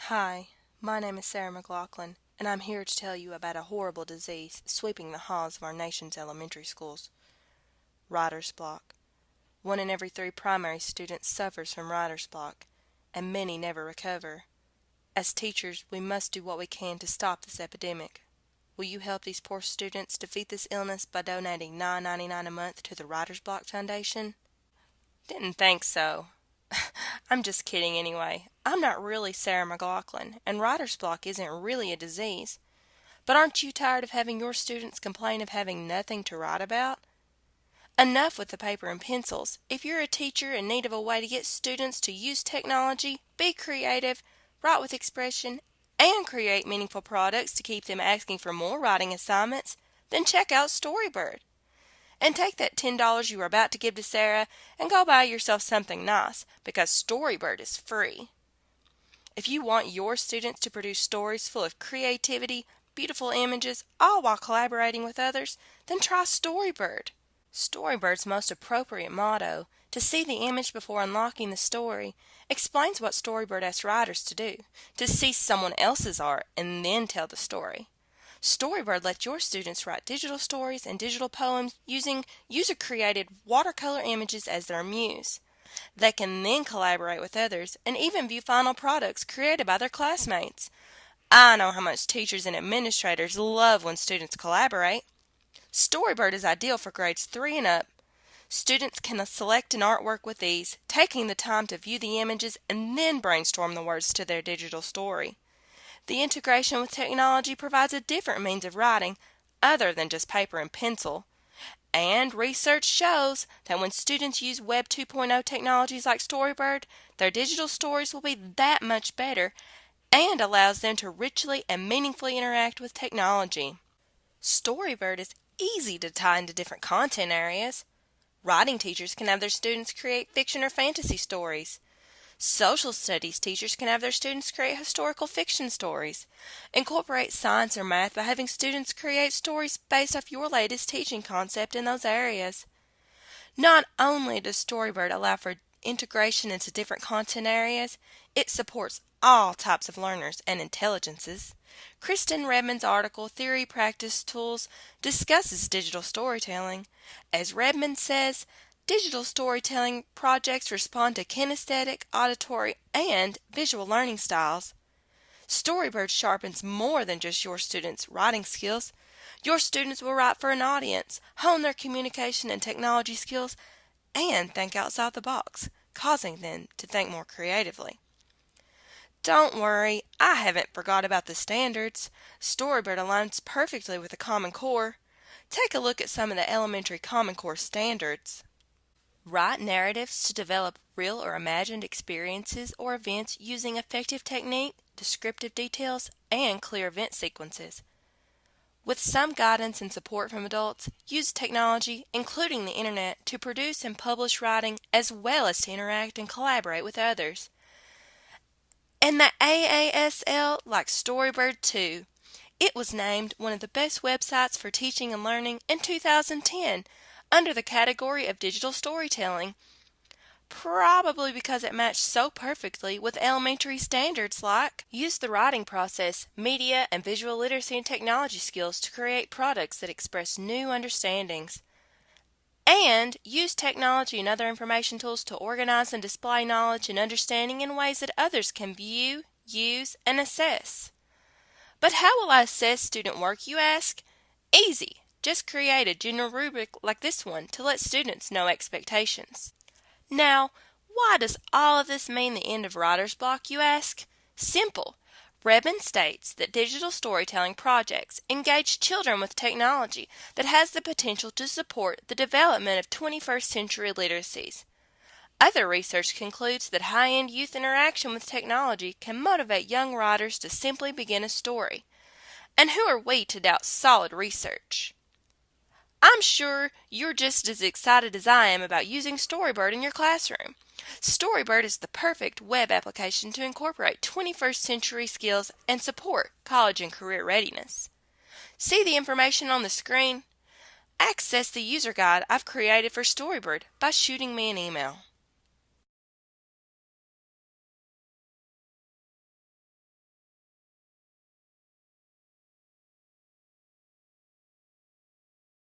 Hi, my name is Sarah McLaughlin, and I'm here to tell you about a horrible disease sweeping the halls of our nation's elementary schools. Writer's block. 1 in every 3 primary students suffers from writer's block, and many never recover. As teachers, we must do what we can to stop this epidemic. Will you help these poor students defeat this illness by donating $9.99 a month to the Writer's Block Foundation? Didn't think so. I'm just kidding anyway. I'm not really Sarah McLaughlin, and writer's block isn't really a disease. But aren't you tired of having your students complain of having nothing to write about? Enough with the paper and pencils. If you're a teacher in need of a way to get students to use technology, be creative, write with expression, and create meaningful products to keep them asking for more writing assignments, then check out Storybird. And take that $10 you were about to give to Sarah and go buy yourself something nice, because Storybird is free. If you want your students to produce stories full of creativity, beautiful images, all while collaborating with others, then try Storybird. Storybird's most appropriate motto, "To see the image before unlocking the story," explains what Storybird asks writers to do, to see someone else's art and then tell the story. Storybird lets your students write digital stories and digital poems using user-created watercolor images as their muse. They can then collaborate with others and even view final products created by their classmates. I know how much teachers and administrators love when students collaborate. Storybird is ideal for grades 3 and up. Students can select an artwork with ease, taking the time to view the images and then brainstorm the words to their digital story. The integration with technology provides a different means of writing other than just paper and pencil. And research shows that when students use Web 2.0 technologies like Storybird, their digital stories will be that much better and allows them to richly and meaningfully interact with technology. Storybird is easy to tie into different content areas. Writing teachers can have their students create fiction or fantasy stories. Social studies teachers can have their students create historical fiction stories. Incorporate science or math by having students create stories based off your latest teaching concept in those areas. Not only does Storybird allow for integration into different content areas, it supports all types of learners and intelligences. Kristen Redmond's article, Theory Practice Tools, discusses digital storytelling. As Redmond says, digital storytelling projects respond to kinesthetic, auditory, and visual learning styles. Storybird sharpens more than just your students' writing skills. Your students will write for an audience, hone their communication and technology skills, and think outside the box, causing them to think more creatively. Don't worry, I haven't forgot about the standards. Storybird aligns perfectly with the Common Core. Take a look at some of the elementary Common Core standards. Write narratives to develop real or imagined experiences or events using effective technique, descriptive details, and clear event sequences. With some guidance and support from adults, use technology, including the internet, to produce and publish writing as well as to interact and collaborate with others. And the AASL likes Storybird too. It was named one of the best websites for teaching and learning in 2010 under the category of digital storytelling, probably because it matched so perfectly with elementary standards like use the writing process, media, and visual literacy and technology skills to create products that express new understandings, and use technology and other information tools to organize and display knowledge and understanding in ways that others can view, use, and assess. But how will I assess student work, you ask? Easy. Just create a general rubric like this one to let students know expectations. Now, why does all of this mean the end of writer's block, you ask? Simple. Redmond states that digital storytelling projects engage children with technology that has the potential to support the development of 21st century literacies. Other research concludes that high-end youth interaction with technology can motivate young writers to simply begin a story. And who are we to doubt solid research? I'm sure you're just as excited as I am about using Storybird in your classroom. Storybird is the perfect web application to incorporate 21st century skills and support college and career readiness. See the information on the screen? Access the user guide I've created for Storybird by shooting me an email.